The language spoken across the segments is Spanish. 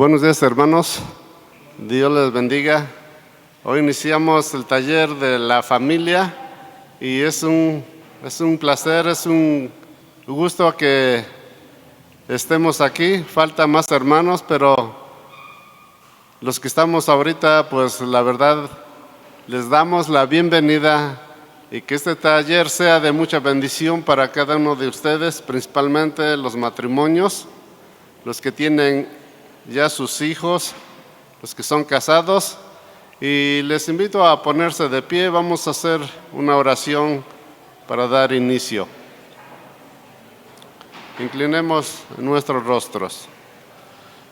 Buenos días, hermanos. Dios les bendiga. Hoy iniciamos el taller de la familia y es un placer, es un gusto que estemos aquí. Faltan más hermanos, pero los que estamos ahorita, pues la verdad, les damos la bienvenida y que este taller sea de mucha bendición para cada uno de ustedes, principalmente los matrimonios, los que tienen ya sus hijos, los que son casados, y les invito a ponerse de pie. Vamos a hacer una oración para dar inicio. Inclinemos nuestros rostros.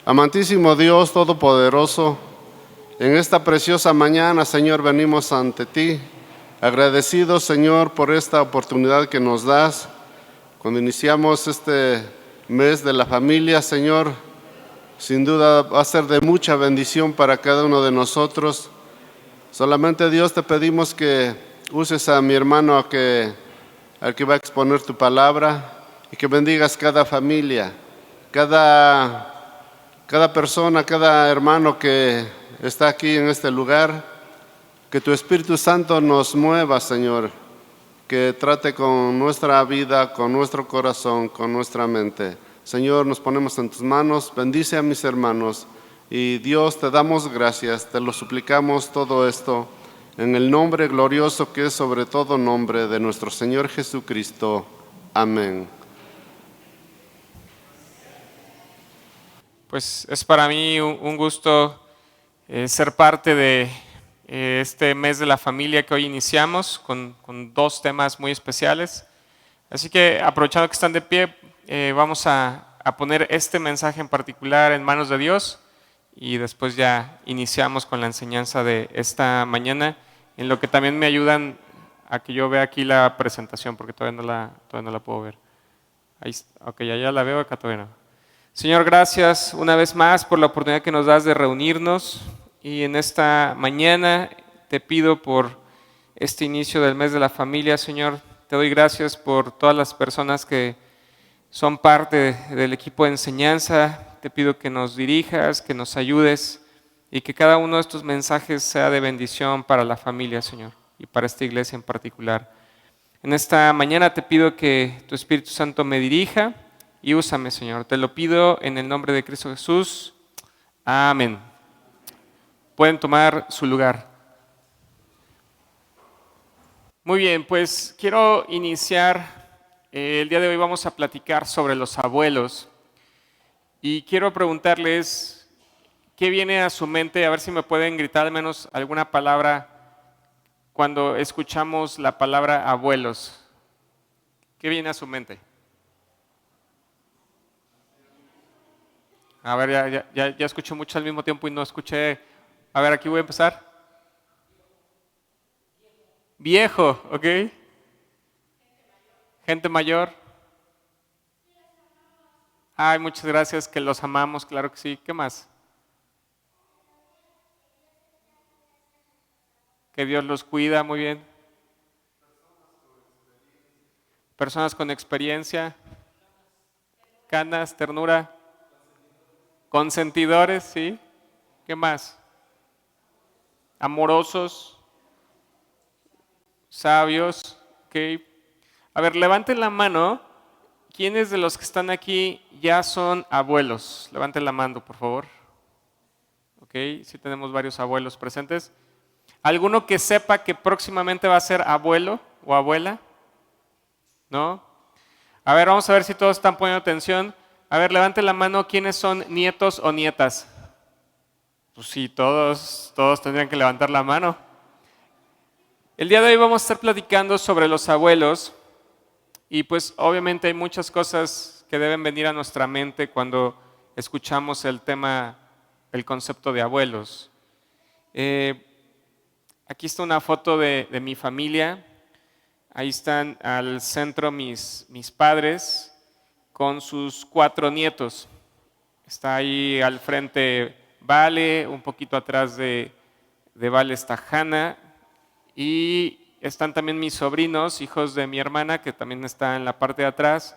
Amantísimo Dios Todopoderoso, en esta preciosa mañana, Señor, venimos ante ti, agradecidos, Señor, por esta oportunidad que nos das. Cuando iniciamos este mes de la familia, Señor, sin duda va a ser de mucha bendición para cada uno de nosotros. Solamente, Dios, te pedimos que uses a mi hermano al que va a exponer tu palabra y que bendigas cada familia, cada persona, cada hermano que está aquí en este lugar. Que tu Espíritu Santo nos mueva, Señor, que trate con nuestra vida, con nuestro corazón, con nuestra mente. Señor, nos ponemos en tus manos, bendice a mis hermanos y Dios, te damos gracias, te lo suplicamos todo esto en el nombre glorioso que es sobre todo nombre de nuestro Señor Jesucristo. Amén. Pues es para mí un gusto ser parte de este mes de la familia que hoy iniciamos con dos temas muy especiales. Así que aprovechando que están de pie, vamos a poner este mensaje en particular en manos de Dios y después ya iniciamos con la enseñanza de esta mañana, en lo que también me ayudan a que yo vea aquí la presentación, porque todavía no la puedo ver. Ahí, ok, ya la veo, acá todavía no. Señor, gracias una vez más por la oportunidad que nos das de reunirnos y en esta mañana te pido por este inicio del mes de la familia, Señor. Te doy gracias por todas las personas que son parte del equipo de enseñanza. Te pido que nos dirijas, que nos ayudes y que cada uno de estos mensajes sea de bendición para la familia, Señor, y para esta iglesia en particular. En esta mañana te pido que tu Espíritu Santo me dirija y úsame, Señor. Te lo pido en el nombre de Cristo Jesús. Amén. Pueden tomar su lugar. Muy bien, pues quiero iniciar. El día de hoy vamos a platicar sobre los abuelos. Y quiero preguntarles, ¿qué viene a su mente? A ver si me pueden gritar al menos alguna palabra cuando escuchamos la palabra abuelos. ¿Qué viene a su mente? A ver, ya escuché mucho al mismo tiempo y no escuché. A ver, aquí voy a empezar. Viejo, ¿ok? Gente mayor. Ay, muchas gracias, que los amamos, claro que sí. ¿Qué más? Que Dios los cuida, muy bien. Personas con experiencia. Canas, ternura. Consentidores, ¿sí? ¿Qué más? Amorosos. Sabios, ¿ok? A ver, levanten la mano. ¿Quiénes de los que están aquí ya son abuelos? Levanten la mano, por favor. Ok, sí tenemos varios abuelos presentes. ¿Alguno que sepa que próximamente va a ser abuelo o abuela? ¿No? A ver, vamos a ver si todos están poniendo atención. A ver, levanten la mano. ¿Quiénes son nietos o nietas? Pues sí, todos tendrían que levantar la mano. El día de hoy vamos a estar platicando sobre los abuelos y pues obviamente hay muchas cosas que deben venir a nuestra mente cuando escuchamos el tema, el concepto de abuelos. Aquí está una foto de mi familia. Ahí están al centro mis padres con sus 4 nietos. Está ahí al frente Vale, un poquito atrás de Vale está Hanna. Y están también mis sobrinos, hijos de mi hermana, que también está en la parte de atrás.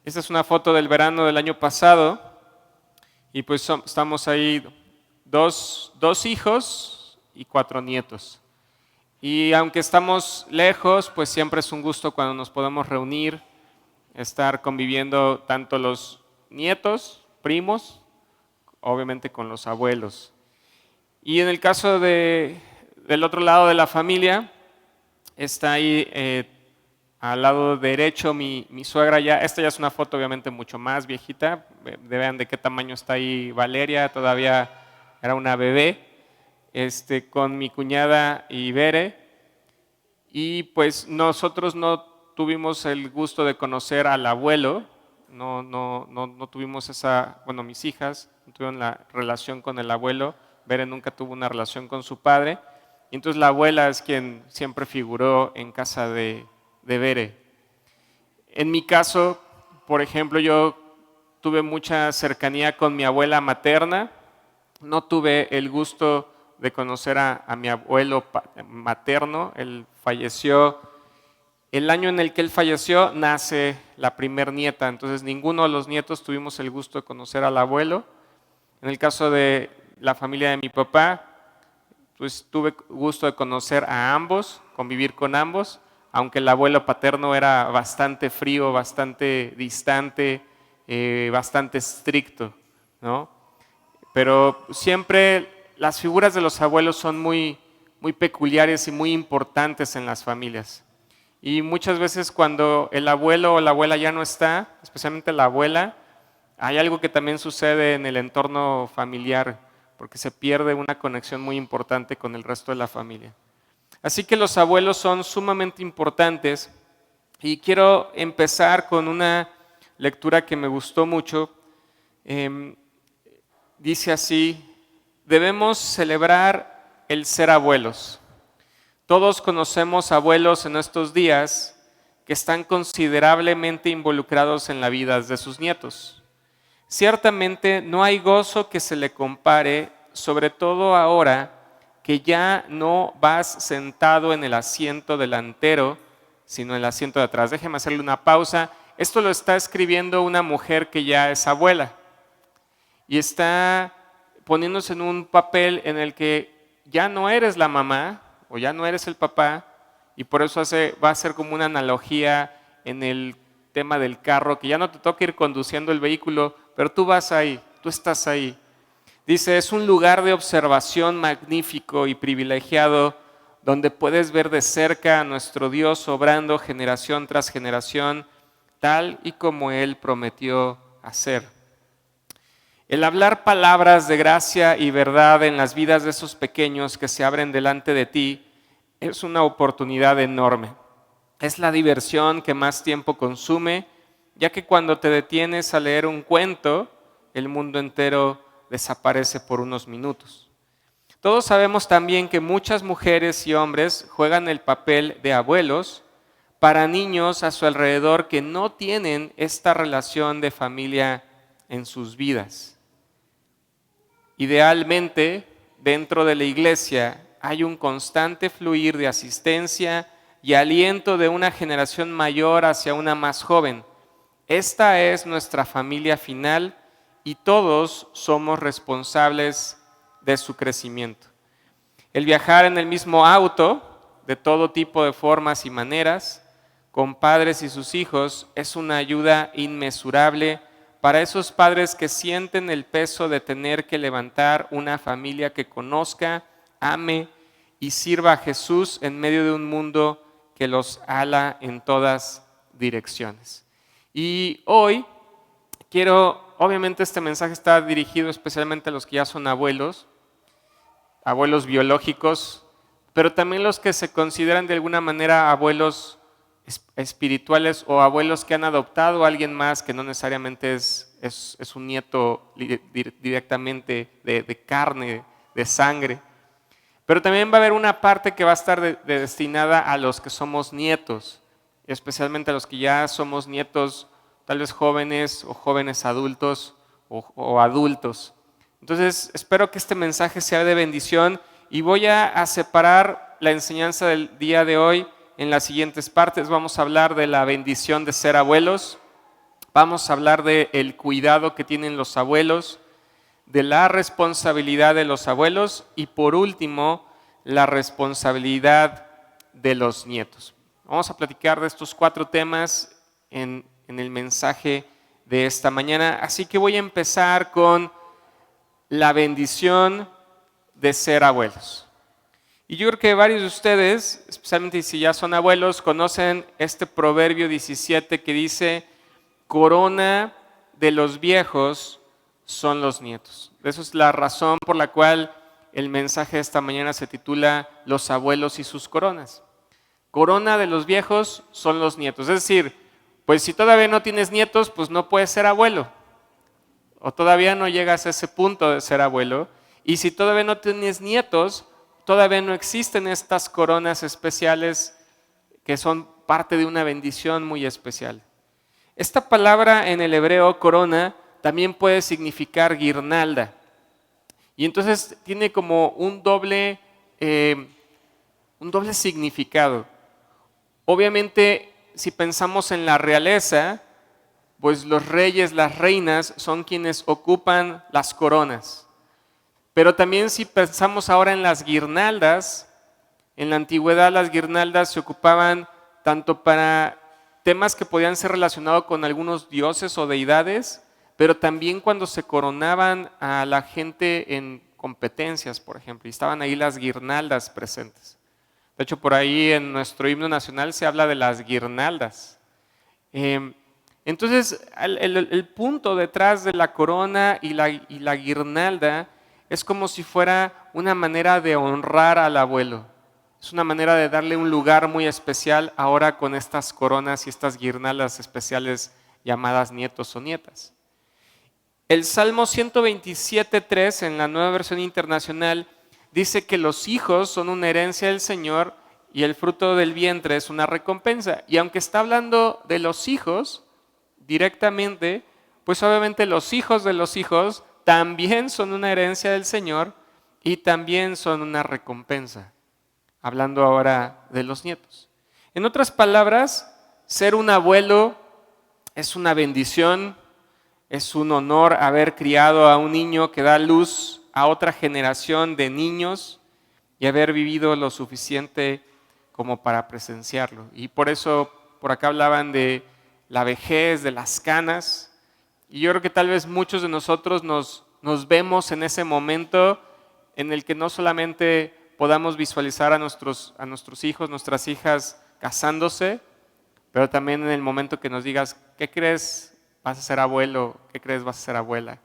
Esta es una foto del verano del año pasado. Y pues estamos ahí dos hijos y 4 nietos. Y aunque estamos lejos, pues siempre es un gusto cuando nos podemos reunir, estar conviviendo tanto los nietos, primos, obviamente con los abuelos. Y en el caso del otro lado de la familia, está ahí al lado derecho mi suegra ya. Esta ya es una foto obviamente mucho más viejita. Vean de qué tamaño está ahí Valeria, todavía era una bebé, con mi cuñada y Bere. Y pues nosotros no tuvimos el gusto de conocer al abuelo, no tuvimos mis hijas no tuvieron la relación con el abuelo, Bere nunca tuvo una relación con su padre, y entonces la abuela es quien siempre figuró en casa de Bere. En mi caso, por ejemplo, yo tuve mucha cercanía con mi abuela materna, no tuve el gusto de conocer a mi abuelo materno. Él falleció, el año en el que él falleció nace la primer nieta, entonces ninguno de los nietos tuvimos el gusto de conocer al abuelo. En el caso de la familia de mi papá, pues tuve gusto de conocer a ambos, convivir con ambos, aunque el abuelo paterno era bastante frío, bastante distante, bastante estricto, ¿no? Pero siempre las figuras de los abuelos son muy peculiares y muy importantes en las familias. Y muchas veces cuando el abuelo o la abuela ya no está, especialmente la abuela, hay algo que también sucede en el entorno familiar, porque se pierde una conexión muy importante con el resto de la familia. Así que los abuelos son sumamente importantes y quiero empezar con una lectura que me gustó mucho. Dice así: debemos celebrar el ser abuelos. Todos conocemos abuelos en estos días que están considerablemente involucrados en la vida de sus nietos. Ciertamente no hay gozo que se le compare, sobre todo ahora que ya no vas sentado en el asiento delantero, sino en el asiento de atrás. Déjeme hacerle una pausa. Esto lo está escribiendo una mujer que ya es abuela y está poniéndose en un papel en el que ya no eres la mamá o ya no eres el papá, y por eso va a ser como una analogía en el tema del carro, que ya no te toca ir conduciendo el vehículo, pero tú vas ahí, tú estás ahí. Dice, es un lugar de observación magnífico y privilegiado donde puedes ver de cerca a nuestro Dios obrando generación tras generación, tal y como Él prometió hacer. El hablar palabras de gracia y verdad en las vidas de esos pequeños que se abren delante de ti es una oportunidad enorme. Es la diversión que más tiempo consume, ya que cuando te detienes a leer un cuento, el mundo entero desaparece por unos minutos. Todos sabemos también que muchas mujeres y hombres juegan el papel de abuelos para niños a su alrededor que no tienen esta relación de familia en sus vidas. Idealmente, dentro de la iglesia hay un constante fluir de asistencia y aliento de una generación mayor hacia una más joven. Esta es nuestra familia final y todos somos responsables de su crecimiento. El viajar en el mismo auto, de todo tipo de formas y maneras, con padres y sus hijos, es una ayuda inmesurable para esos padres que sienten el peso de tener que levantar una familia que conozca, ame y sirva a Jesús en medio de un mundo que los ala en todas direcciones. Y hoy obviamente este mensaje está dirigido especialmente a los que ya son abuelos biológicos, pero también los que se consideran de alguna manera abuelos espirituales o abuelos que han adoptado a alguien más que no necesariamente es un nieto directamente de carne, de sangre. Pero también va a haber una parte que va a estar destinada a los que somos nietos, especialmente a los que ya somos nietos, tal vez jóvenes o jóvenes adultos o adultos. Entonces, espero que este mensaje sea de bendición y voy a separar la enseñanza del día de hoy en las siguientes partes. Vamos a hablar de la bendición de ser abuelos, vamos a hablar del cuidado que tienen los abuelos, de la responsabilidad de los abuelos y por último, la responsabilidad de los nietos. Vamos a platicar de estos 4 temas en el mensaje de esta mañana, así que voy a empezar con la bendición de ser abuelos. Y yo creo que varios de ustedes, especialmente si ya son abuelos, conocen este Proverbio 17 que dice: corona de los viejos son los nietos. Esa es la razón por la cual el mensaje de esta mañana se titula Los abuelos y sus coronas. Corona de los viejos son los nietos. Es decir, pues si todavía no tienes nietos, pues no puedes ser abuelo. O todavía no llegas a ese punto de ser abuelo. Y si todavía no tienes nietos, todavía no existen estas coronas especiales que son parte de una bendición muy especial. Esta palabra en el hebreo, corona, también puede significar guirnalda. Y entonces tiene como un doble significado. Obviamente, si pensamos en la realeza, pues los reyes, las reinas son quienes ocupan las coronas. Pero también si pensamos ahora en las guirnaldas, en la antigüedad las guirnaldas se ocupaban tanto para temas que podían ser relacionados con algunos dioses o deidades, pero también cuando se coronaban a la gente en competencias, por ejemplo, y estaban ahí las guirnaldas presentes. De hecho, por ahí en nuestro himno nacional se habla de las guirnaldas. Entonces, el punto detrás de la corona y la guirnalda es como si fuera una manera de honrar al abuelo. Es una manera de darle un lugar muy especial ahora con estas coronas y estas guirnaldas especiales llamadas nietos o nietas. El Salmo 127.3 en la Nueva Versión Internacional dice que los hijos son una herencia del Señor y el fruto del vientre es una recompensa. Y aunque está hablando de los hijos directamente, pues obviamente los hijos de los hijos también son una herencia del Señor y también son una recompensa. Hablando ahora de los nietos. En otras palabras, ser un abuelo es una bendición, es un honor haber criado a un niño que da luz a otra generación de niños y haber vivido lo suficiente como para presenciarlo. Y por eso por acá hablaban de la vejez, de las canas. Y yo creo que tal vez muchos de nosotros nos vemos en ese momento en el que no solamente podamos visualizar a nuestros hijos, nuestras hijas casándose, pero también en el momento que nos digas, ¿qué crees vas a ser abuelo? ¿Qué crees vas a ser abuela?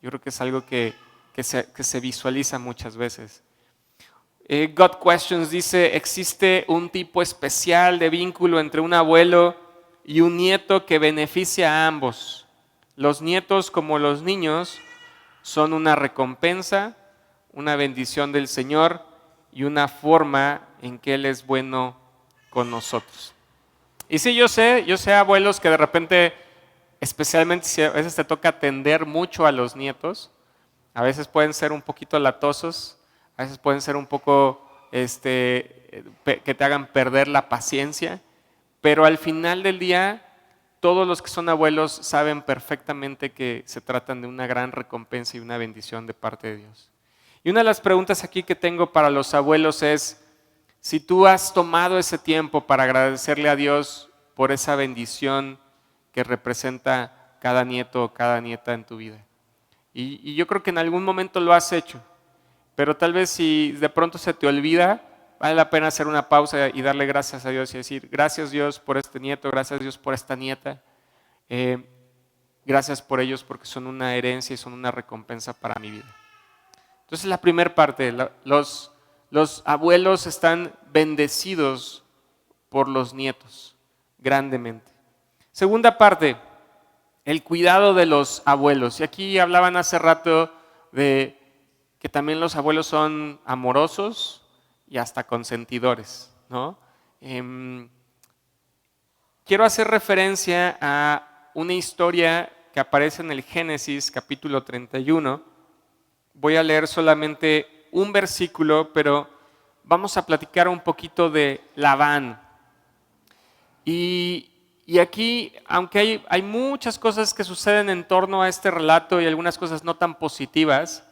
Yo creo que es algo que se visualiza muchas veces. God Questions dice, ¿existe un tipo especial de vínculo entre un abuelo y un nieto que beneficia a ambos? Los nietos, como los niños, son una recompensa, una bendición del Señor y una forma en que Él es bueno con nosotros. Y sí, yo sé abuelos que de repente, especialmente si a veces te toca atender mucho a los nietos, a veces pueden ser un poquito latosos, a veces pueden ser un poco que te hagan perder la paciencia, pero al final del día, todos los que son abuelos saben perfectamente que se tratan de una gran recompensa y una bendición de parte de Dios. Y una de las preguntas aquí que tengo para los abuelos es, si tú has tomado ese tiempo para agradecerle a Dios por esa bendición que representa cada nieto o cada nieta en tu vida. Y yo creo que en algún momento lo has hecho, pero tal vez si de pronto se te olvida, vale la pena hacer una pausa y darle gracias a Dios y decir, gracias Dios por este nieto, gracias Dios por esta nieta, gracias por ellos porque son una herencia y son una recompensa para mi vida. Entonces la primera parte, los abuelos están bendecidos por los nietos, grandemente. Segunda parte, el cuidado de los abuelos. Y aquí hablaban hace rato de que también los abuelos son amorosos y hasta consentidores, ¿no? Quiero hacer referencia a una historia que aparece en el Génesis capítulo 31. Voy a leer solamente un versículo, pero vamos a platicar un poquito de Labán. Y Y aquí, aunque hay muchas cosas que suceden en torno a este relato y algunas cosas no tan positivas,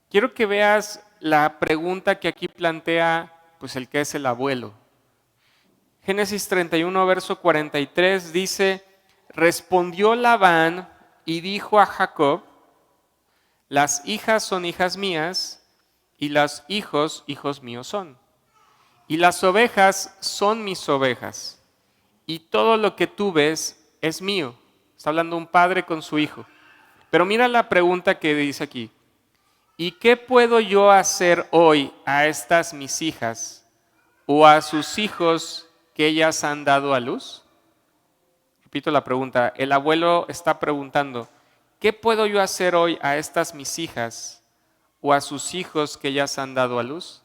quiero que veas la pregunta que aquí plantea pues el que es el abuelo. Génesis 31, verso 43 dice, respondió Labán y dijo a Jacob, las hijas son hijas mías y los hijos, hijos míos son. Y las ovejas son mis ovejas. Y todo lo que tú ves es mío. Está hablando un padre con su hijo. Pero mira la pregunta que dice aquí. ¿Y qué puedo yo hacer hoy a estas mis hijas o a sus hijos que ellas han dado a luz? Repito la pregunta. El abuelo está preguntando, ¿qué puedo yo hacer hoy a estas mis hijas o a sus hijos que ellas han dado a luz?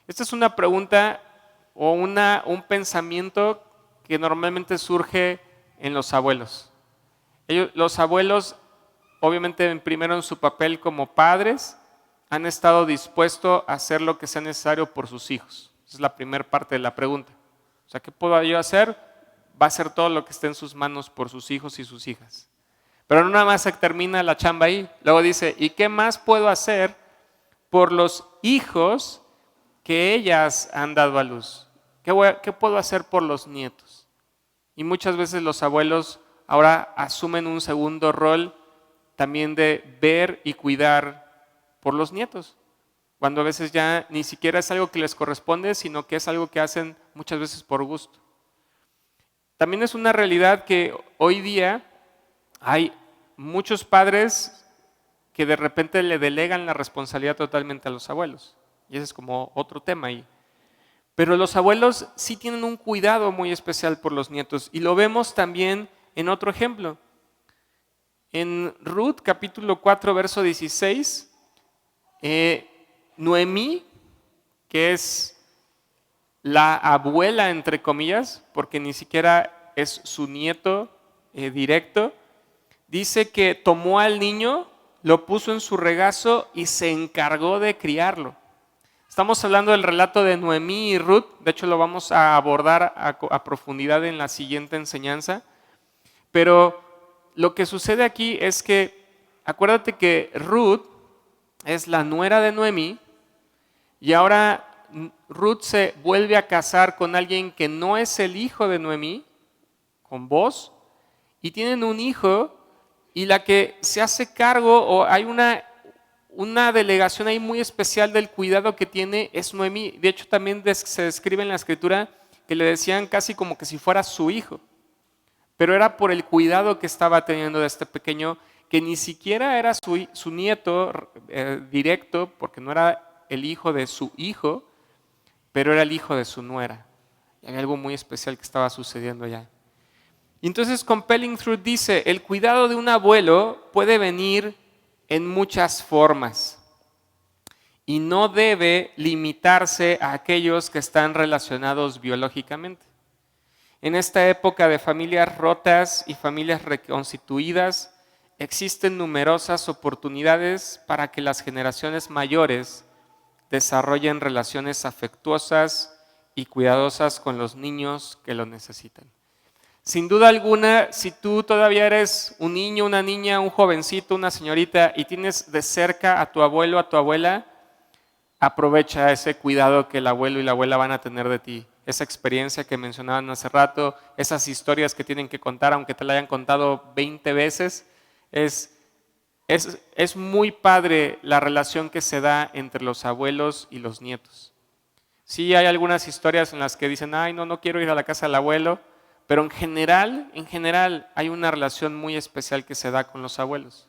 Esta es una pregunta o un pensamiento que normalmente surge en los abuelos. Los abuelos, obviamente primero en su papel como padres, han estado dispuestos a hacer lo que sea necesario por sus hijos. Esa es la primera parte de la pregunta. O sea, ¿qué puedo yo hacer? Va a hacer todo lo que esté en sus manos por sus hijos y sus hijas. Pero no nada más se termina la chamba ahí. Luego dice, ¿y qué más puedo hacer por los hijos que ellas han dado a luz? ¿Qué puedo hacer por los nietos? Y muchas veces los abuelos ahora asumen un segundo rol también de ver y cuidar por los nietos, cuando a veces ya ni siquiera es algo que les corresponde, sino que es algo que hacen muchas veces por gusto. También es una realidad que hoy día hay muchos padres que de repente le delegan la responsabilidad totalmente a los abuelos. Y ese es como otro tema ahí. Pero los abuelos sí tienen un cuidado muy especial por los nietos. Y lo vemos también en otro ejemplo. En Ruth, capítulo 4, verso 16, Noemí, que es la abuela, entre comillas, porque ni siquiera es su nieto directo, dice que tomó al niño, lo puso en su regazo y se encargó de criarlo. Estamos hablando del relato de Noemí y Ruth, de hecho lo vamos a abordar a profundidad en la siguiente enseñanza, pero lo que sucede aquí es que, acuérdate que Ruth es la nuera de Noemí y ahora Ruth se vuelve a casar con alguien que no es el hijo de Noemí, con Boz, y tienen un hijo y la que se hace cargo o hay una delegación ahí muy especial del cuidado que tiene es Noemí. De hecho, también se describe en la escritura que le decían casi como que si fuera su hijo. Pero era por el cuidado que estaba teniendo de este pequeño, que ni siquiera era su nieto directo, porque no era el hijo de su hijo, pero era el hijo de su nuera. Y había algo muy especial que estaba sucediendo allá. Y entonces Compelling Truth dice, el cuidado de un abuelo puede venir en muchas formas y no debe limitarse a aquellos que están relacionados biológicamente. En esta época de familias rotas y familias reconstituidas, existen numerosas oportunidades para que las generaciones mayores desarrollen relaciones afectuosas y cuidadosas con los niños que lo necesitan. Sin duda alguna, si tú todavía eres un niño, una niña, un jovencito, una señorita y tienes de cerca a tu abuelo, a tu abuela, aprovecha ese cuidado que el abuelo y la abuela van a tener de ti. Esa experiencia que mencionaban hace rato, esas historias que tienen que contar, aunque te la hayan contado 20 veces, es muy padre la relación que se da entre los abuelos y los nietos. Sí hay algunas historias en las que dicen, ay, no quiero ir a la casa del abuelo, pero en general hay una relación muy especial que se da con los abuelos.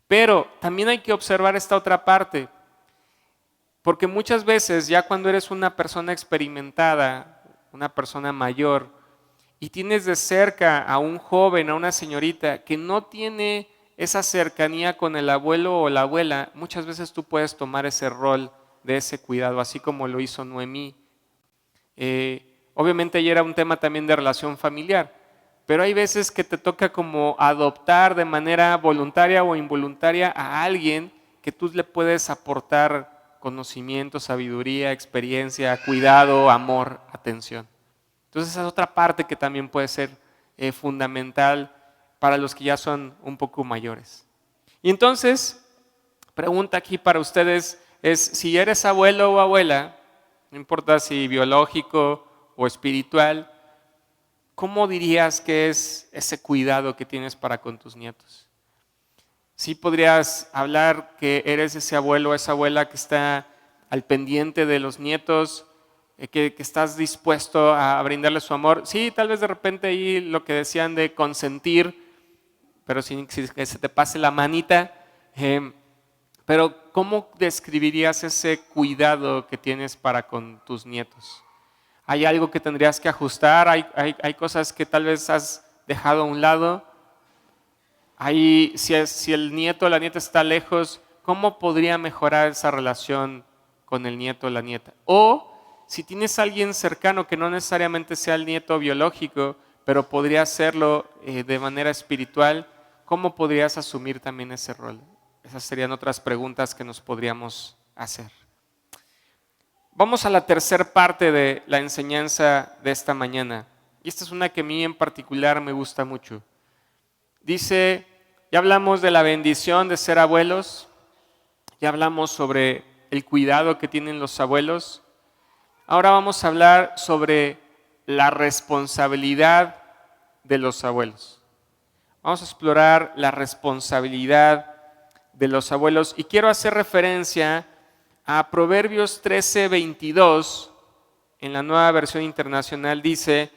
Pero también hay que observar esta otra parte, porque muchas veces ya cuando eres una persona experimentada, una persona mayor, y tienes de cerca a un joven, a una señorita que no tiene esa cercanía con el abuelo o la abuela, muchas veces tú puedes tomar ese rol de ese cuidado, así como lo hizo Noemí. Obviamente ahí era un tema también de relación familiar, pero hay veces que te toca como adoptar de manera voluntaria o involuntaria a alguien que tú le puedes aportar conocimiento, sabiduría, experiencia, cuidado, amor, atención. Entonces esa es otra parte que también puede ser fundamental para los que ya son un poco mayores. Y entonces, pregunta aquí para ustedes es, si eres abuelo o abuela, no importa si biológico o espiritual, ¿cómo dirías que es ese cuidado que tienes para con tus nietos? ¿Sí podrías hablar que eres ese abuelo o esa abuela que está al pendiente de los nietos, que estás dispuesto a brindarles su amor? Sí, tal vez de repente ahí lo que decían de consentir, pero sin que se te pase la manita. Pero ¿cómo describirías ese cuidado que tienes para con tus nietos? ¿Hay algo que tendrías que ajustar? ¿Hay cosas que tal vez has dejado a un lado? Si el nieto o la nieta está lejos, ¿cómo podría mejorar esa relación con el nieto o la nieta? O si tienes a alguien cercano que no necesariamente sea el nieto biológico, pero podría serlo de manera espiritual, ¿cómo podrías asumir también ese rol? Esas serían otras preguntas que nos podríamos hacer. Vamos a la tercera parte de la enseñanza de esta mañana. Y esta es una que a mí en particular me gusta mucho. Dice, ya hablamos de la bendición de ser abuelos, ya hablamos sobre el cuidado que tienen los abuelos. Ahora vamos a hablar sobre la responsabilidad de los abuelos. Vamos a explorar la responsabilidad de los abuelos y quiero hacer referencia a Proverbios 13:22, en la Nueva Versión Internacional dice,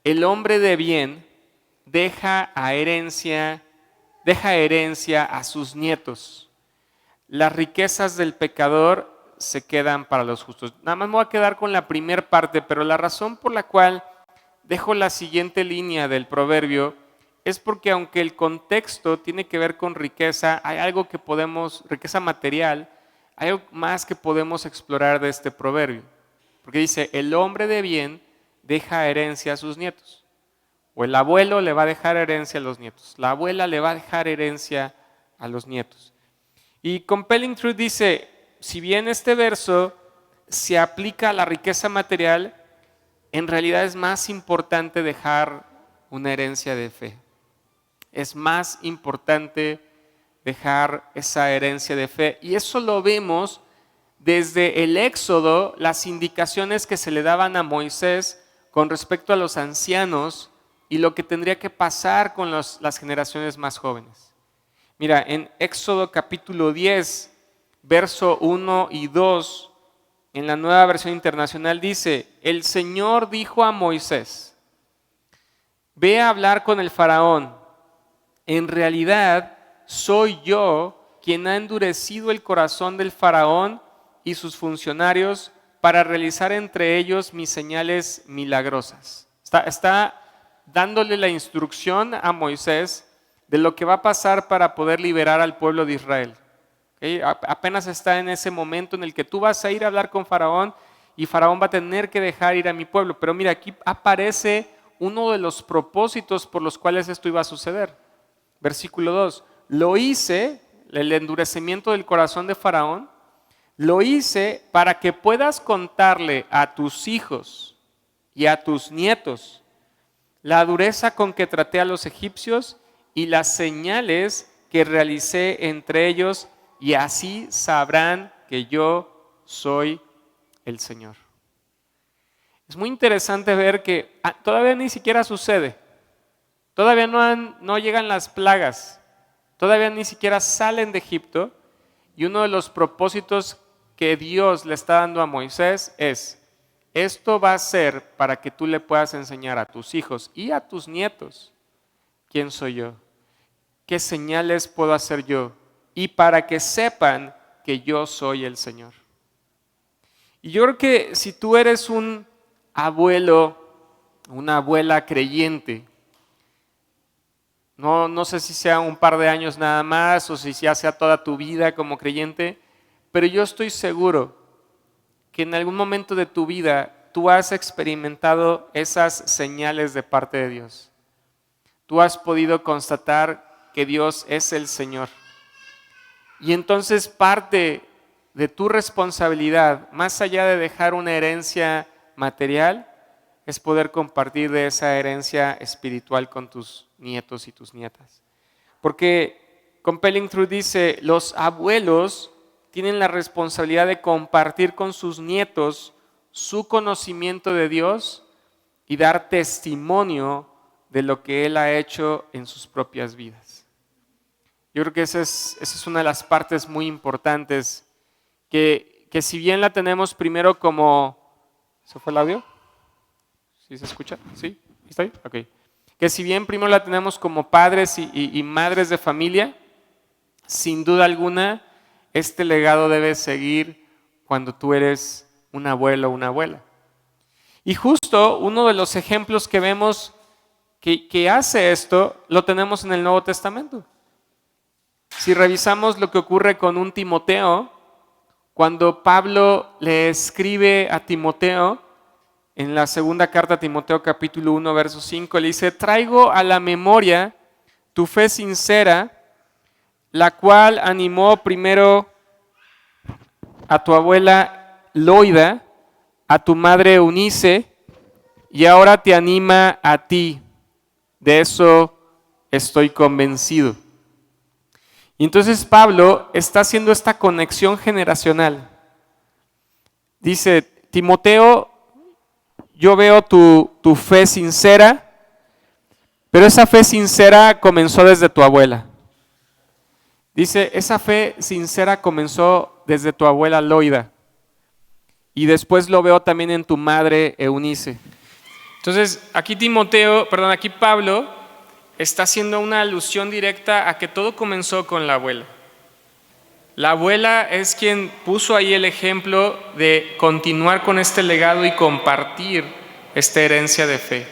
el hombre de bien deja herencia a sus nietos. Las riquezas del pecador se quedan para los justos. Nada más me voy a quedar con la primera parte, pero la razón por la cual dejo la siguiente línea del proverbio es porque aunque el contexto tiene que ver con riqueza, hay algo que riqueza material, hay algo más que podemos explorar de este proverbio. Porque dice, el hombre de bien deja herencia a sus nietos. O el abuelo le va a dejar herencia a los nietos. La abuela le va a dejar herencia a los nietos. Y Compelling Truth dice, si bien este verso se aplica a la riqueza material, en realidad es más importante dejar una herencia de fe. Es más importante dejar esa herencia de fe. Y eso lo vemos desde el Éxodo, las indicaciones que se le daban a Moisés con respecto a los ancianos y lo que tendría que pasar con las generaciones más jóvenes. Mira, en Éxodo capítulo 10, verso 1 y 2, en la Nueva Versión Internacional dice, el Señor dijo a Moisés, ve a hablar con el faraón, en realidad soy yo quien ha endurecido el corazón del faraón y sus funcionarios para realizar entre ellos mis señales milagrosas. Está dándole la instrucción a Moisés de lo que va a pasar para poder liberar al pueblo de Israel. ¿Okay? Apenas está en ese momento en el que tú vas a ir a hablar con Faraón y Faraón va a tener que dejar ir a mi pueblo. Pero mira, aquí aparece uno de los propósitos por los cuales esto iba a suceder. Versículo 2. Lo hice, el endurecimiento del corazón de Faraón, lo hice para que puedas contarle a tus hijos y a tus nietos la dureza con que traté a los egipcios y las señales que realicé entre ellos, y así sabrán que yo soy el Señor. Es muy interesante ver que todavía ni siquiera sucede. Todavía no llegan las plagas. Todavía ni siquiera salen de Egipto. Y uno de los propósitos que Dios le está dando a Moisés es, esto va a ser para que tú le puedas enseñar a tus hijos y a tus nietos quién soy yo, qué señales puedo hacer yo, y para que sepan que yo soy el Señor. Y yo creo que si tú eres un abuelo, una abuela creyente, no sé si sea un par de años nada más o si ya sea toda tu vida como creyente, pero yo estoy seguro que en algún momento de tu vida tú has experimentado esas señales de parte de Dios. Tú has podido constatar que Dios es el Señor. Y entonces parte de tu responsabilidad, más allá de dejar una herencia material, es poder compartir de esa herencia espiritual con tus nietos y tus nietas. Porque Compelling Truth dice, los abuelos tienen la responsabilidad de compartir con sus nietos su conocimiento de Dios y dar testimonio de lo que Él ha hecho en sus propias vidas. Yo creo que esa es una de las partes muy importantes, que si bien la tenemos primero como... ¿Se fue el audio? ¿Sí se escucha? ¿Sí? ¿Está ahí? Ok. Que si bien primero la tenemos como padres y madres de familia, sin duda alguna, este legado debe seguir cuando tú eres un abuelo o una abuela. Y justo uno de los ejemplos que vemos que hace esto, lo tenemos en el Nuevo Testamento. Si revisamos lo que ocurre con un Timoteo, cuando Pablo le escribe a Timoteo, en la segunda carta a Timoteo capítulo 1, verso 5, le dice, traigo a la memoria tu fe sincera, la cual animó primero a tu abuela Loida, a tu madre Eunice, y ahora te anima a ti. De eso estoy convencido. Y entonces Pablo está haciendo esta conexión generacional. Dice, Timoteo, yo veo tu fe sincera, pero esa fe sincera comenzó desde tu abuela. Dice, esa fe sincera comenzó desde tu abuela Loida. Y después lo veo también en tu madre Eunice. Entonces, aquí Pablo está haciendo una alusión directa a que todo comenzó con la abuela. La abuela es quien puso ahí el ejemplo de continuar con este legado y compartir esta herencia de fe.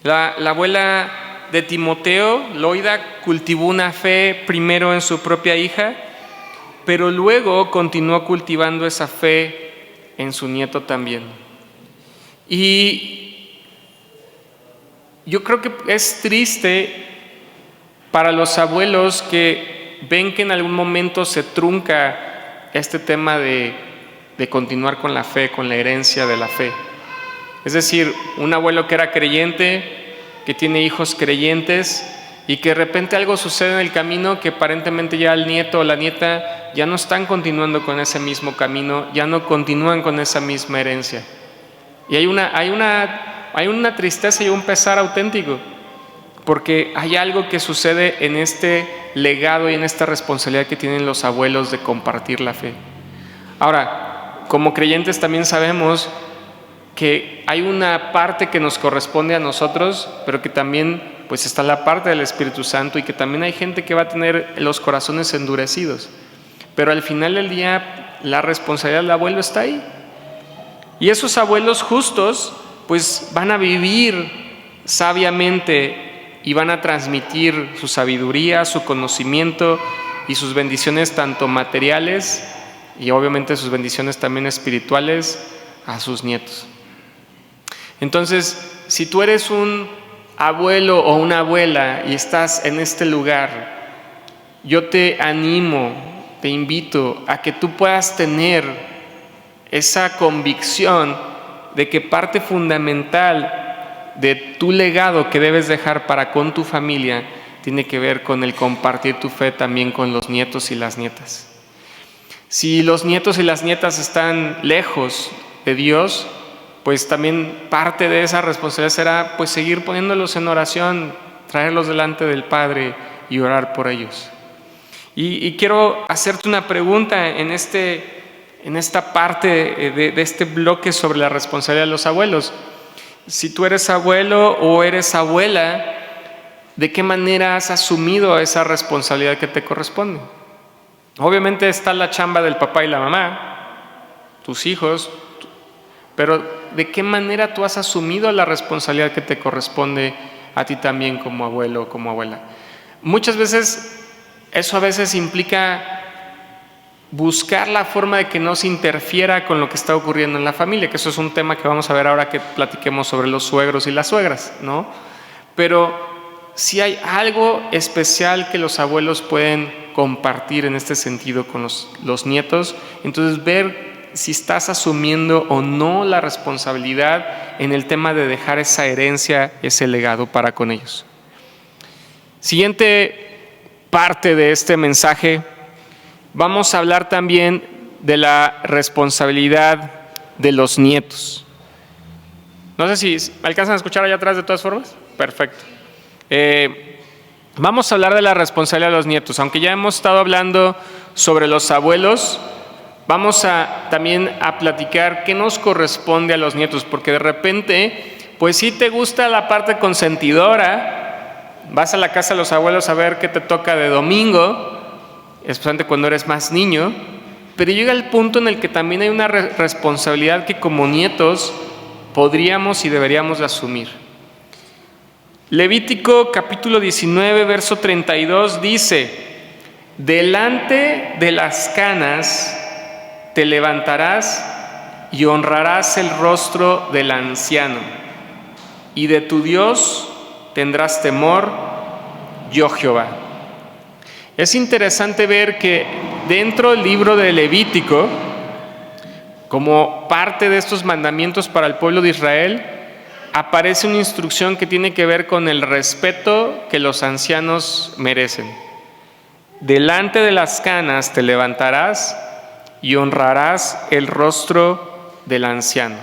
La abuela de Timoteo, Loida, cultivó una fe primero en su propia hija, pero luego continuó cultivando esa fe en su nieto también. Y yo creo que es triste para los abuelos que ven que en algún momento se trunca este tema de continuar con la fe, con la herencia de la fe. Es decir, un abuelo que era creyente, que tiene hijos creyentes y que de repente algo sucede en el camino que aparentemente ya el nieto o la nieta ya no están continuando con ese mismo camino, ya no continúan con esa misma herencia. Y hay una tristeza y un pesar auténtico, porque hay algo que sucede en este legado y en esta responsabilidad que tienen los abuelos de compartir la fe. Ahora, como creyentes también sabemos que hay una parte que nos corresponde a nosotros, pero que también pues está la parte del Espíritu Santo, y que también hay gente que va a tener los corazones endurecidos. Pero al final del día la responsabilidad del abuelo está ahí. Y esos abuelos justos pues van a vivir sabiamente y van a transmitir su sabiduría, su conocimiento y sus bendiciones tanto materiales y obviamente sus bendiciones también espirituales a sus nietos. Entonces, si tú eres un abuelo o una abuela y estás en este lugar, yo te animo, te invito a que tú puedas tener esa convicción de que parte fundamental de tu legado que debes dejar para con tu familia tiene que ver con el compartir tu fe también con los nietos y las nietas. Si los nietos y las nietas están lejos de Dios, pues también parte de esa responsabilidad será pues seguir poniéndolos en oración, traerlos delante del Padre y orar por ellos. Y quiero hacerte una pregunta en esta parte de este bloque sobre la responsabilidad de los abuelos. Si tú eres abuelo o eres abuela, ¿de qué manera has asumido esa responsabilidad que te corresponde? Obviamente está la chamba del papá y la mamá, tus hijos, pero ¿de qué manera tú has asumido la responsabilidad que te corresponde a ti también como abuelo o como abuela? Muchas veces eso a veces implica buscar la forma de que no se interfiera con lo que está ocurriendo en la familia, que eso es un tema que vamos a ver ahora que platiquemos sobre los suegros y las suegras, ¿no? Pero si hay algo especial que los abuelos pueden compartir en este sentido con los nietos, entonces ver si estás asumiendo o no la responsabilidad en el tema de dejar esa herencia, ese legado para con ellos. Siguiente parte de este mensaje, vamos a hablar también de la responsabilidad de los nietos. No sé si me alcanzan a escuchar allá atrás de todas formas. Perfecto. Vamos a hablar de la responsabilidad de los nietos. Aunque ya hemos estado hablando sobre los abuelos, vamos también a platicar qué nos corresponde a los nietos, porque de repente, pues sí te gusta la parte consentidora, vas a la casa de los abuelos a ver qué te toca de domingo, especialmente cuando eres más niño, pero llega el punto en el que también hay una responsabilidad que como nietos podríamos y deberíamos de asumir. Levítico capítulo 19, verso 32 dice: delante de las canas te levantarás y honrarás el rostro del anciano, y de tu Dios tendrás temor, yo Jehová. Es interesante ver que dentro del libro de Levítico, como parte de estos mandamientos para el pueblo de Israel, aparece una instrucción que tiene que ver con el respeto que los ancianos merecen. Delante de las canas te levantarás y honrarás el rostro del anciano.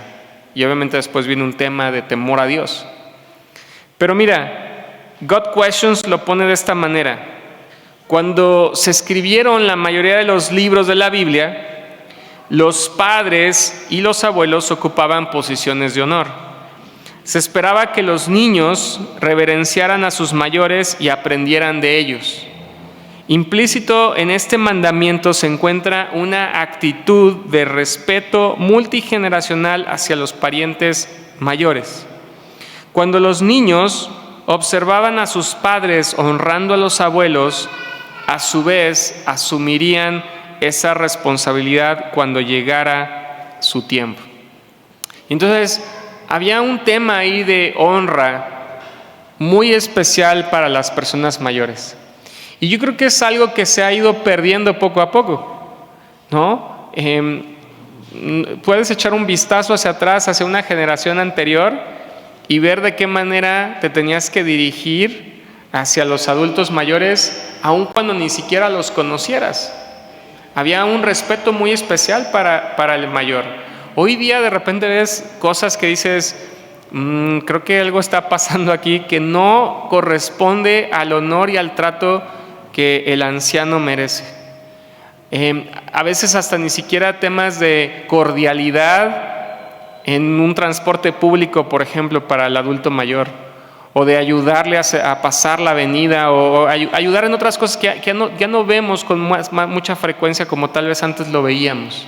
Y obviamente después viene un tema de temor a Dios. Pero mira, God Questions lo pone de esta manera. Cuando se escribieron la mayoría de los libros de la Biblia, los padres y los abuelos ocupaban posiciones de honor. Se esperaba que los niños reverenciaran a sus mayores y aprendieran de ellos. Implícito en este mandamiento se encuentra una actitud de respeto multigeneracional hacia los parientes mayores. Cuando los niños observaban a sus padres honrando a los abuelos, a su vez asumirían esa responsabilidad cuando llegara su tiempo. Entonces, había un tema ahí de honra muy especial para las personas mayores. Y yo creo que es algo que se ha ido perdiendo poco a poco, ¿no? Puedes echar un vistazo hacia atrás, hacia una generación anterior, y ver de qué manera te tenías que dirigir hacia los adultos mayores, aun cuando ni siquiera los conocieras. Había un respeto muy especial para el mayor. Hoy día de repente ves cosas que dices, creo que algo está pasando aquí que no corresponde al honor y al trato que el anciano merece. A veces hasta ni siquiera temas de cordialidad en un transporte público, por ejemplo, para el adulto mayor, o de ayudarle a pasar la avenida, o ayudar en otras cosas que ya no vemos con mucha frecuencia como tal vez antes lo veíamos.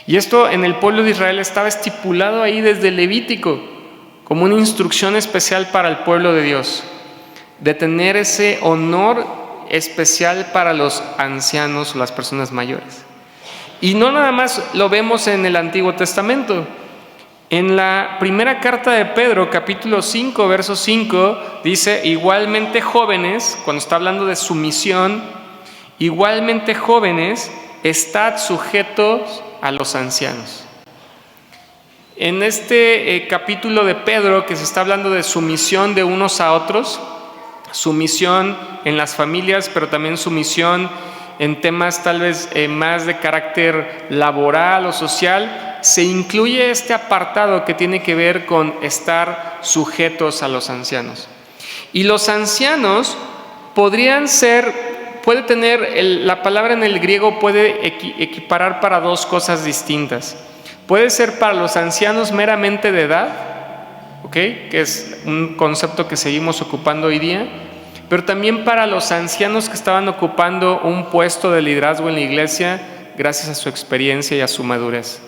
Y esto en el pueblo de Israel estaba estipulado ahí desde Levítico como una instrucción especial para el pueblo de Dios, de tener ese honor especial para los ancianos o las personas mayores. Y no nada más lo vemos en el Antiguo Testamento. En la primera carta de Pedro, capítulo 5, verso 5, dice: igualmente jóvenes, cuando está hablando de sumisión, igualmente jóvenes, estad sujetos a los ancianos. En este capítulo de Pedro, que se está hablando de sumisión de unos a otros, sumisión en las familias, pero también sumisión en temas tal vez más de carácter laboral o social, se incluye este apartado que tiene que ver con estar sujetos a los ancianos. Y los ancianos puede tener, la palabra en el griego puede equiparar para dos cosas distintas. Puede ser para los ancianos meramente de edad, ¿okay? Que es un concepto que seguimos ocupando hoy día, pero también para los ancianos que estaban ocupando un puesto de liderazgo en la iglesia gracias a su experiencia y a su madurez.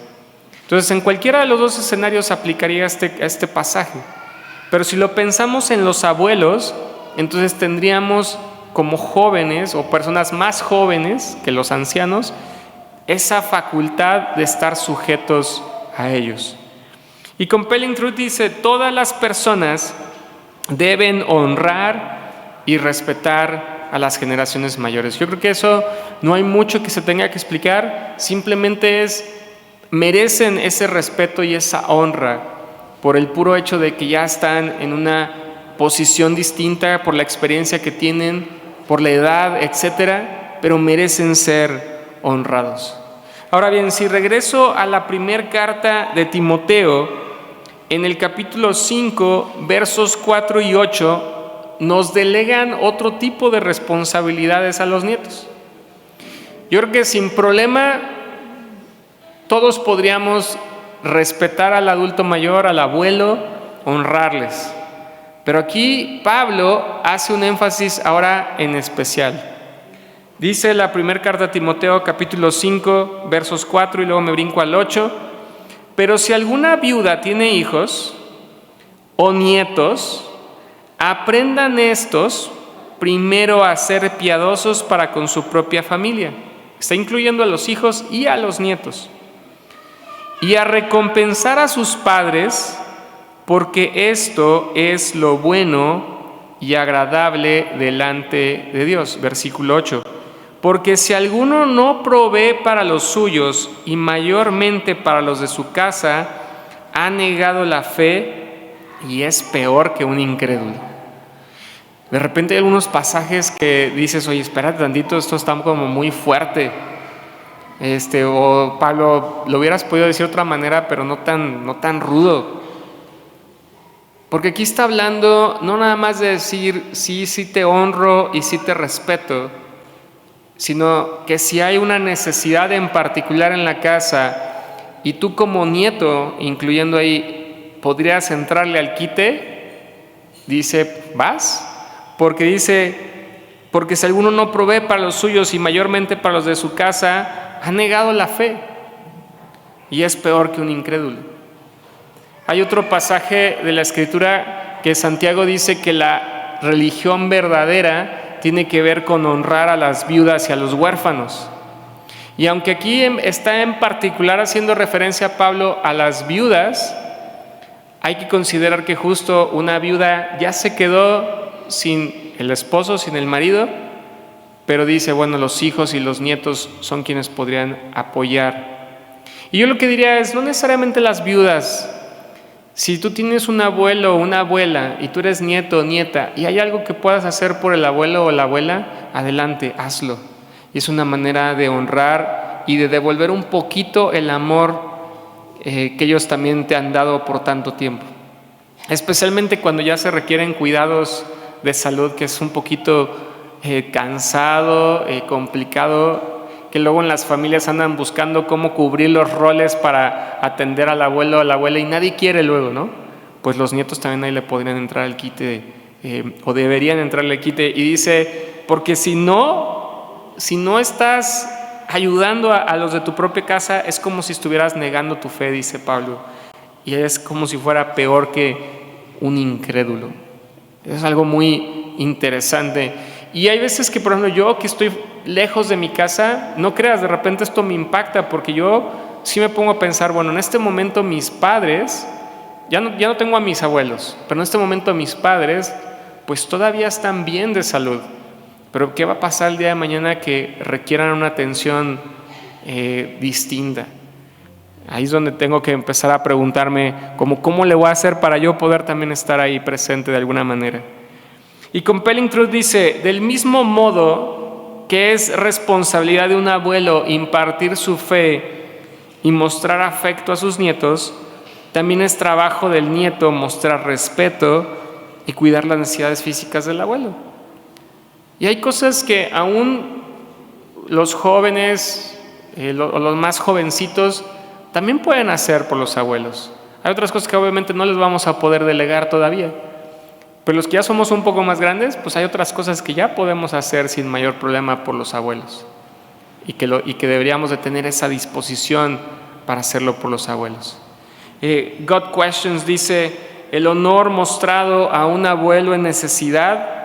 Entonces, en cualquiera de los dos escenarios aplicaría este pasaje. Pero si lo pensamos en los abuelos, entonces tendríamos como jóvenes o personas más jóvenes que los ancianos esa facultad de estar sujetos a ellos. Y Compelling Truth dice: todas las personas deben honrar y respetar a las generaciones mayores. Yo creo que eso no hay mucho que se tenga que explicar, simplemente es merecen ese respeto y esa honra por el puro hecho de que ya están en una posición distinta, por la experiencia que tienen, por la edad, etcétera, pero merecen ser honrados. Ahora bien, si regreso a la primera carta de Timoteo, en el capítulo 5, versos 4 y 8, nos delegan otro tipo de responsabilidades a los nietos. Yo creo que sin problema todos podríamos respetar al adulto mayor, al abuelo, honrarles. Pero aquí Pablo hace un énfasis ahora en especial. Dice la primera carta a Timoteo, capítulo 5, versos 4, y luego me brinco al 8. Pero si alguna viuda tiene hijos o nietos, aprendan estos primero a ser piadosos para con su propia familia. Está incluyendo a los hijos y a los nietos. Y a recompensar a sus padres, porque esto es lo bueno y agradable delante de Dios. Versículo 8. Porque si alguno no provee para los suyos y mayormente para los de su casa, ha negado la fe y es peor que un incrédulo. De repente hay algunos pasajes que dices, oye, espérate tantito, esto está como muy fuerte. O Pablo, lo hubieras podido decir de otra manera, pero no tan rudo. Porque aquí está hablando no nada más de decir, sí te honro y sí te respeto, sino que si hay una necesidad en particular en la casa y tú como nieto, incluyendo ahí, podrías entrarle al quite, dice, ¿vas? Porque dice, porque si alguno no provee para los suyos y mayormente para los de su casa, ha negado la fe y es peor que un incrédulo. Hay otro pasaje de la Escritura que Santiago dice que la religión verdadera tiene que ver con honrar a las viudas y a los huérfanos. Y aunque aquí está en particular haciendo referencia a Pablo a las viudas, hay que considerar que justo una viuda ya se quedó sin el esposo, sin el marido, pero dice, bueno, los hijos y los nietos son quienes podrían apoyar. Y yo lo que diría es, no necesariamente las viudas. Si tú tienes un abuelo o una abuela y tú eres nieto o nieta y hay algo que puedas hacer por el abuelo o la abuela, adelante, hazlo. Y es una manera de honrar y de devolver un poquito el amor que ellos también te han dado por tanto tiempo. Especialmente cuando ya se requieren cuidados de salud, que es un poquito cansado, complicado, que luego en las familias andan buscando cómo cubrir los roles para atender al abuelo o a la abuela y nadie quiere luego, ¿no? Pues los nietos también ahí le podrían entrar al quite o deberían entrarle al quite. Y dice, porque si no estás ayudando a los de tu propia casa, es como si estuvieras negando tu fe, dice Pablo. Y es como si fuera peor que un incrédulo. Es algo muy interesante. Y hay veces que, por ejemplo, yo que estoy lejos de mi casa, no creas, de repente esto me impacta porque yo sí me pongo a pensar, bueno, en este momento mis padres, ya no tengo a mis abuelos, pero en este momento mis padres pues todavía están bien de salud. Pero ¿qué va a pasar el día de mañana que requieran una atención distinta? Ahí es donde tengo que empezar a preguntarme ¿cómo le voy a hacer para yo poder también estar ahí presente de alguna manera? Y Compelling Truth dice, del mismo modo que es responsabilidad de un abuelo impartir su fe y mostrar afecto a sus nietos, también es trabajo del nieto mostrar respeto y cuidar las necesidades físicas del abuelo. Y hay cosas que aún los jóvenes o los más jovencitos también pueden hacer por los abuelos. Hay otras cosas que obviamente no les vamos a poder delegar todavía. Pero los que ya somos un poco más grandes, pues hay otras cosas que ya podemos hacer sin mayor problema por los abuelos y que deberíamos de tener esa disposición para hacerlo por los abuelos. God Questions dice, el honor mostrado a un abuelo en necesidad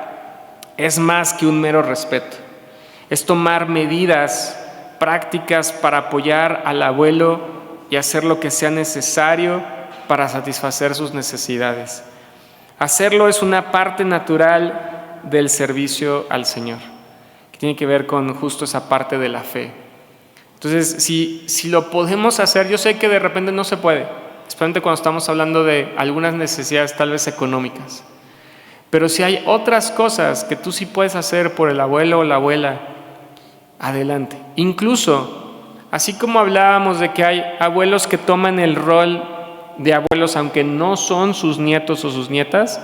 es más que un mero respeto. Es tomar medidas prácticas para apoyar al abuelo y hacer lo que sea necesario para satisfacer sus necesidades. Hacerlo es una parte natural del servicio al Señor, que tiene que ver con justo esa parte de la fe. Entonces, si lo podemos hacer, yo sé que de repente no se puede, especialmente cuando estamos hablando de algunas necesidades tal vez económicas. Pero si hay otras cosas que tú sí puedes hacer por el abuelo o la abuela, adelante. Incluso, así como hablábamos de que hay abuelos que toman el rol de abuelos aunque no son sus nietos o sus nietas,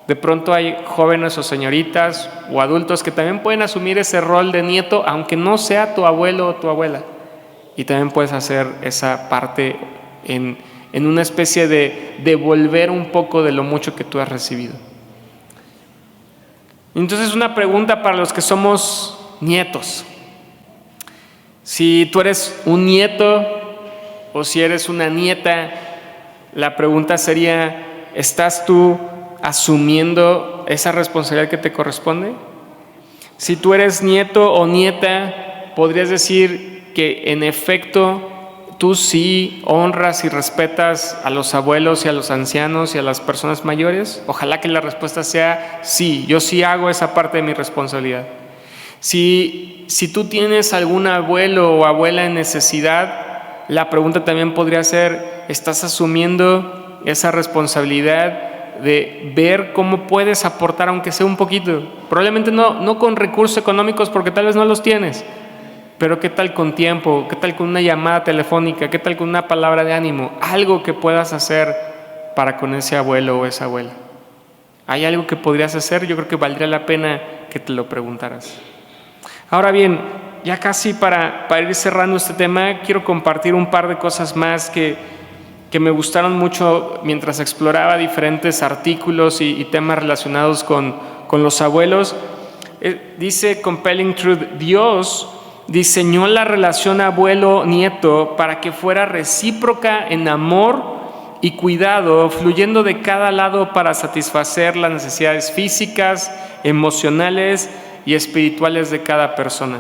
de pronto hay jóvenes o señoritas o adultos que también pueden asumir ese rol de nieto aunque no sea tu abuelo o tu abuela. Y también puedes hacer esa parte en una especie de devolver un poco de lo mucho que tú has recibido. Entonces, una pregunta para los que somos nietos. Si tú eres un nieto o si eres una nieta, la pregunta sería, ¿estás tú asumiendo esa responsabilidad que te corresponde? Si tú eres nieto o nieta, ¿podrías decir que en efecto tú sí honras y respetas a los abuelos y a los ancianos y a las personas mayores? Ojalá que la respuesta sea sí, yo sí hago esa parte de mi responsabilidad. Si tú tienes algún abuelo o abuela en necesidad, la pregunta también podría ser, ¿estás asumiendo esa responsabilidad de ver cómo puedes aportar aunque sea un poquito? Probablemente no con recursos económicos porque tal vez no los tienes, pero ¿qué tal con tiempo? ¿Qué tal con una llamada telefónica? ¿Qué tal con una palabra de ánimo? Algo que puedas hacer para con ese abuelo o esa abuela. ¿Hay algo que podrías hacer? Yo creo que valdría la pena que te lo preguntaras. Ahora bien, ya casi para ir cerrando este tema, quiero compartir un par de cosas más que me gustaron mucho mientras exploraba diferentes artículos y temas relacionados con los abuelos. Dice Compelling Truth, Dios diseñó la relación abuelo-nieto para que fuera recíproca en amor y cuidado, fluyendo de cada lado para satisfacer las necesidades físicas, emocionales y espirituales de cada persona.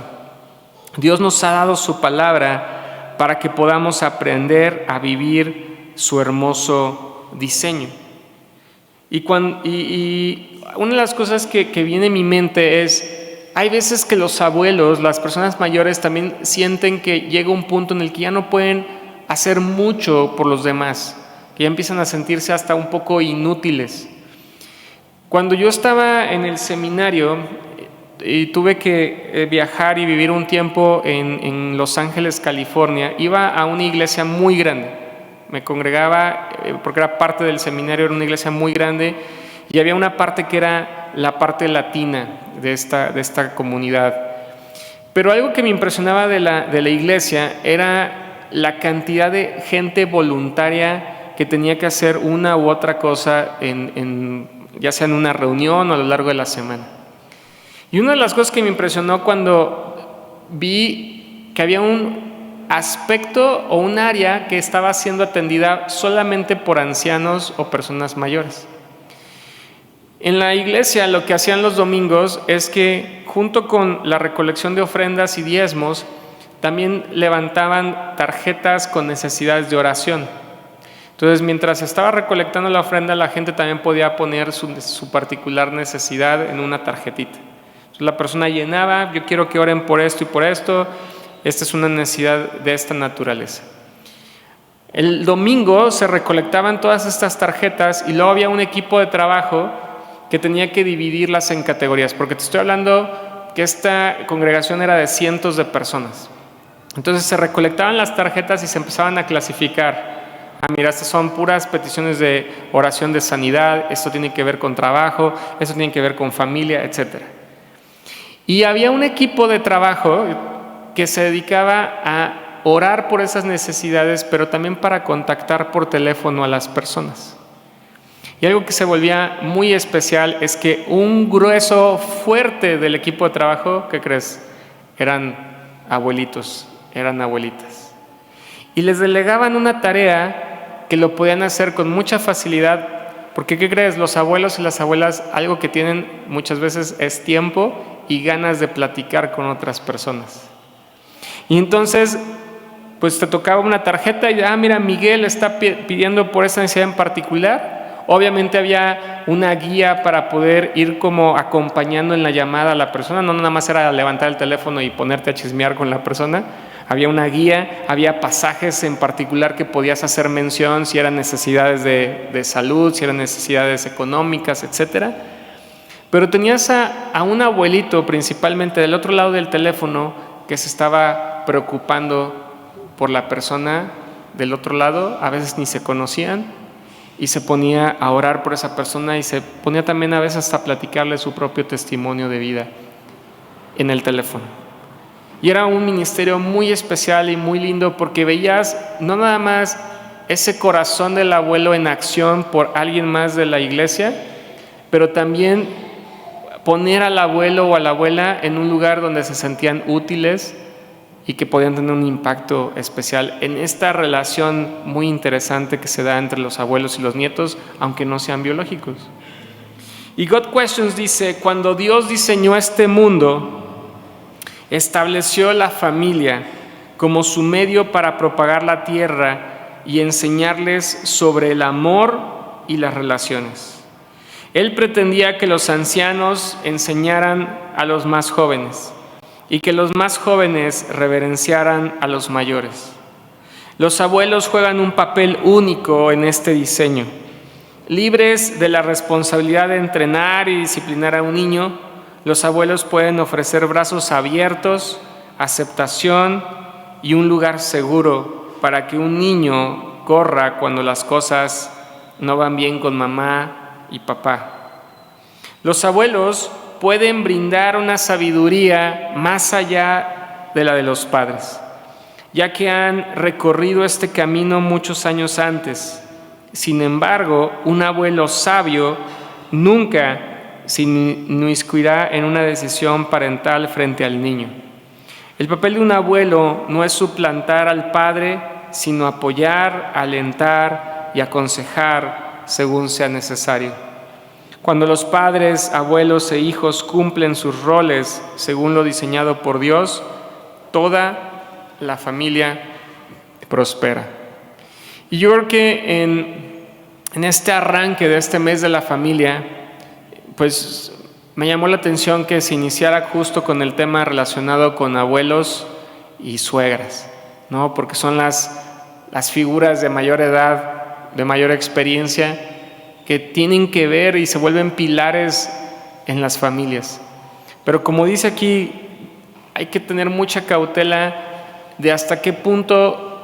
Dios nos ha dado su palabra para que podamos aprender a vivir su hermoso diseño. Y una de las cosas que viene en mi mente es, hay veces que los abuelos, las personas mayores también sienten que llega un punto en el que ya no pueden hacer mucho por los demás, que ya empiezan a sentirse hasta un poco inútiles. Cuando yo estaba en el seminario y tuve que viajar y vivir un tiempo en Los Ángeles, California, iba a una iglesia muy grande. Me congregaba, porque era parte del seminario, era una iglesia muy grande, y había una parte que era la parte latina de esta comunidad. Pero algo que me impresionaba de la iglesia era la cantidad de gente voluntaria que tenía que hacer una u otra cosa, ya sea en una reunión o a lo largo de la semana. Y una de las cosas que me impresionó cuando vi que había un aspecto o un área que estaba siendo atendida solamente por ancianos o personas mayores. En la iglesia lo que hacían los domingos es que junto con la recolección de ofrendas y diezmos, también levantaban tarjetas con necesidades de oración. Entonces, mientras estaba recolectando la ofrenda, la gente también podía poner su particular necesidad en una tarjetita. Entonces, la persona llenaba, yo quiero que oren por esto y por esto, esta es una necesidad de esta naturaleza. El domingo se recolectaban todas estas tarjetas y luego había un equipo de trabajo que tenía que dividirlas en categorías, porque te estoy hablando que esta congregación era de cientos de personas. Entonces se recolectaban las tarjetas y se empezaban a clasificar. Mira, estas son puras peticiones de oración de sanidad, esto tiene que ver con trabajo, esto tiene que ver con familia, etc. Y había un equipo de trabajo que se dedicaba a orar por esas necesidades, pero también para contactar por teléfono a las personas. Y algo que se volvía muy especial es que un grueso fuerte del equipo de trabajo, ¿qué crees? Eran abuelitos, eran abuelitas. Y les delegaban una tarea que lo podían hacer con mucha facilidad, porque ¿qué crees? Los abuelos y las abuelas, algo que tienen muchas veces es tiempo y ganas de platicar con otras personas. Y entonces, pues te tocaba una tarjeta y mira, Miguel está pidiendo por esa necesidad en particular. Obviamente había una guía para poder ir como acompañando en la llamada a la persona, no nada más era levantar el teléfono y ponerte a chismear con la persona. Había una guía, había pasajes en particular que podías hacer mención si eran necesidades de salud, si eran necesidades económicas, etc. Pero tenías a un abuelito principalmente del otro lado del teléfono que se estaba preocupando por la persona del otro lado, a veces ni se conocían, y se ponía a orar por esa persona y se ponía también a veces hasta a platicarle su propio testimonio de vida en el teléfono. Y era un ministerio muy especial y muy lindo porque veías no nada más ese corazón del abuelo en acción por alguien más de la iglesia, pero también poner al abuelo o a la abuela en un lugar donde se sentían útiles y que podían tener un impacto especial en esta relación muy interesante que se da entre los abuelos y los nietos, aunque no sean biológicos. Y God Questions dice, cuando Dios diseñó este mundo, estableció la familia como su medio para propagar la tierra y enseñarles sobre el amor y las relaciones. Él pretendía que los ancianos enseñaran a los más jóvenes y que los más jóvenes reverenciaran a los mayores. Los abuelos juegan un papel único en este diseño. Libres de la responsabilidad de entrenar y disciplinar a un niño, los abuelos pueden ofrecer brazos abiertos, aceptación y un lugar seguro para que un niño corra cuando las cosas no van bien con mamá y papá. Los abuelos pueden brindar una sabiduría más allá de la de los padres, ya que han recorrido este camino muchos años antes. Sin embargo, un abuelo sabio nunca se inmiscuirá en una decisión parental frente al niño. El papel de un abuelo no es suplantar al padre, sino apoyar, alentar y aconsejar según sea necesario. Cuando los padres, abuelos e hijos cumplen sus roles según lo diseñado por Dios, toda la familia prospera. Y yo creo que en este arranque de este mes de la familia, pues me llamó la atención que se iniciara justo con el tema relacionado con abuelos y suegras, ¿no? Porque son las figuras de mayor edad, de mayor experiencia, que tienen que ver y se vuelven pilares en las familias. Pero como dice aquí, hay que tener mucha cautela de hasta qué punto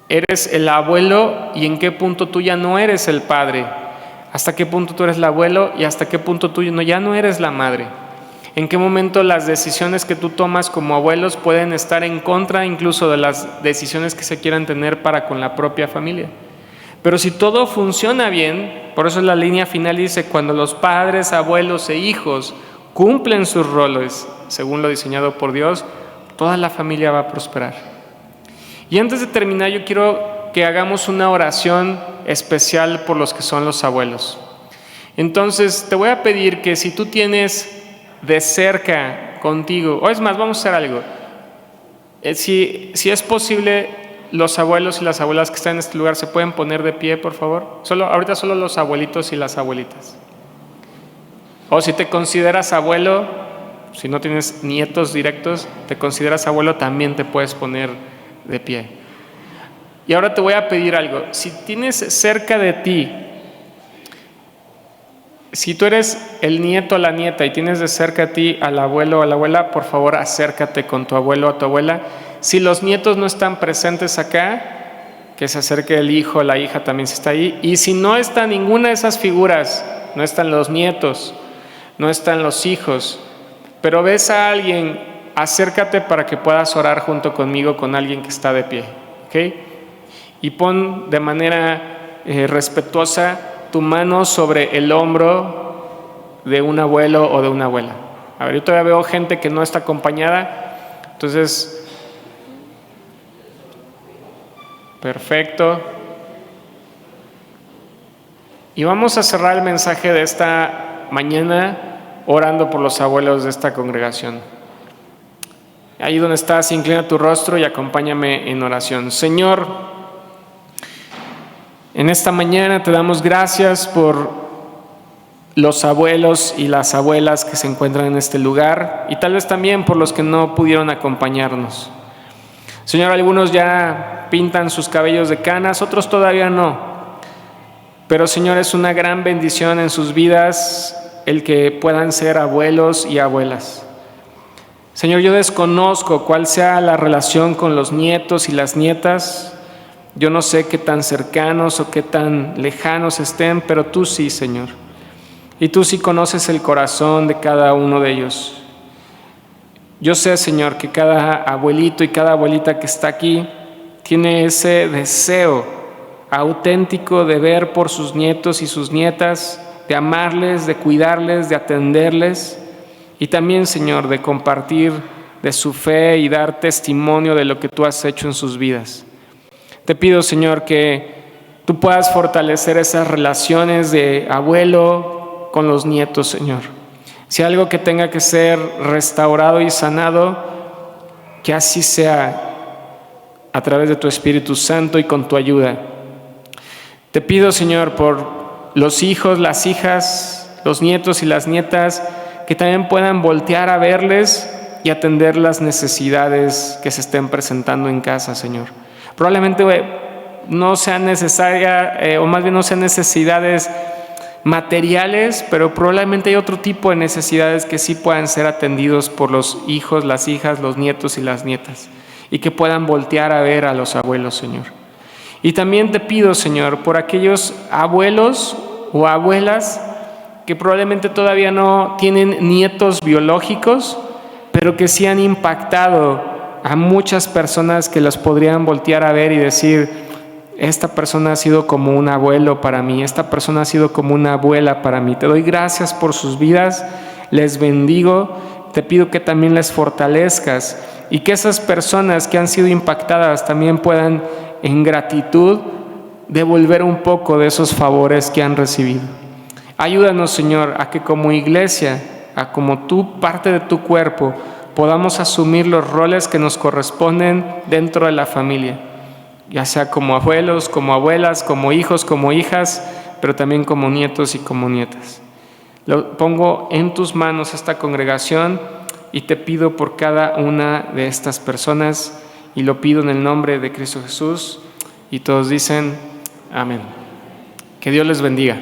eres el abuelo y en qué punto tú ya no eres el padre. Hasta qué punto tú eres el abuelo y hasta qué punto tú ya no eres la madre. En qué momento las decisiones que tú tomas como abuelos pueden estar en contra incluso de las decisiones que se quieran tener para con la propia familia. Pero si todo funciona bien, por eso la línea final dice, cuando los padres, abuelos e hijos cumplen sus roles según lo diseñado por Dios, toda la familia va a prosperar. Y antes de terminar, yo quiero que hagamos una oración especial por los que son los abuelos. Entonces, te voy a pedir que si tú tienes de cerca contigo, o es más, vamos a hacer algo. Si es posible, los abuelos y las abuelas que están en este lugar se pueden poner de pie, por favor. Ahorita solo los abuelitos y las abuelitas. O si te consideras abuelo, si no tienes nietos directos, te consideras abuelo, también te puedes poner de pie. Y ahora te voy a pedir algo. Si tienes cerca de ti, si tú eres el nieto o la nieta y tienes de cerca a ti al abuelo o a la abuela, por favor acércate con tu abuelo o tu abuela. Si los nietos no están presentes acá, que se acerque el hijo o la hija también si está ahí. Y si no está ninguna de esas figuras, no están los nietos, no están los hijos, pero ves a alguien, acércate para que puedas orar junto conmigo con alguien que está de pie, ¿ok? Y pon de manera respetuosa tu mano sobre el hombro de un abuelo o de una abuela. A ver, yo todavía veo gente que no está acompañada, entonces, perfecto. Y vamos a cerrar el mensaje de esta mañana orando por los abuelos de esta congregación. Ahí donde estás, inclina tu rostro y acompáñame en oración. Señor, en esta mañana te damos gracias por los abuelos y las abuelas que se encuentran en este lugar y tal vez también por los que no pudieron acompañarnos. Señor, algunos ya pintan sus cabellos de canas, otros todavía no. Pero Señor, es una gran bendición en sus vidas el que puedan ser abuelos y abuelas. Señor, yo desconozco cuál sea la relación con los nietos y las nietas. Yo no sé qué tan cercanos o qué tan lejanos estén, pero tú sí, Señor. Y tú sí conoces el corazón de cada uno de ellos. Yo sé, Señor, que cada abuelito y cada abuelita que está aquí tiene ese deseo auténtico de ver por sus nietos y sus nietas, de amarles, de cuidarles, de atenderles y también, Señor, de compartir de su fe y dar testimonio de lo que tú has hecho en sus vidas. Te pido, Señor, que tú puedas fortalecer esas relaciones de abuelo con los nietos, Señor. Si hay algo que tenga que ser restaurado y sanado, que así sea a través de tu Espíritu Santo y con tu ayuda. Te pido, Señor, por los hijos, las hijas, los nietos y las nietas, que también puedan voltear a verles y atender las necesidades que se estén presentando en casa, Señor. Probablemente no sean necesarias, o más bien no sean necesidades materiales, pero probablemente hay otro tipo de necesidades que sí puedan ser atendidos por los hijos, las hijas, los nietos y las nietas, y que puedan voltear a ver a los abuelos, Señor. Y también te pido, Señor, por aquellos abuelos o abuelas que probablemente todavía no tienen nietos biológicos, pero que sí han impactado a muchas personas que los podrían voltear a ver y decir: esta persona ha sido como un abuelo para mí, esta persona ha sido como una abuela para mí. Te doy gracias por sus vidas, les bendigo, te pido que también les fortalezcas y que esas personas que han sido impactadas también puedan, en gratitud, devolver un poco de esos favores que han recibido. Ayúdanos, Señor, a que como iglesia, a como tú, parte de tu cuerpo, podamos asumir los roles que nos corresponden dentro de la familia, ya sea como abuelos, como abuelas, como hijos, como hijas, pero también como nietos y como nietas. Lo pongo en tus manos esta congregación y te pido por cada una de estas personas, y lo pido en el nombre de Cristo Jesús, y todos dicen amén. Que Dios les bendiga.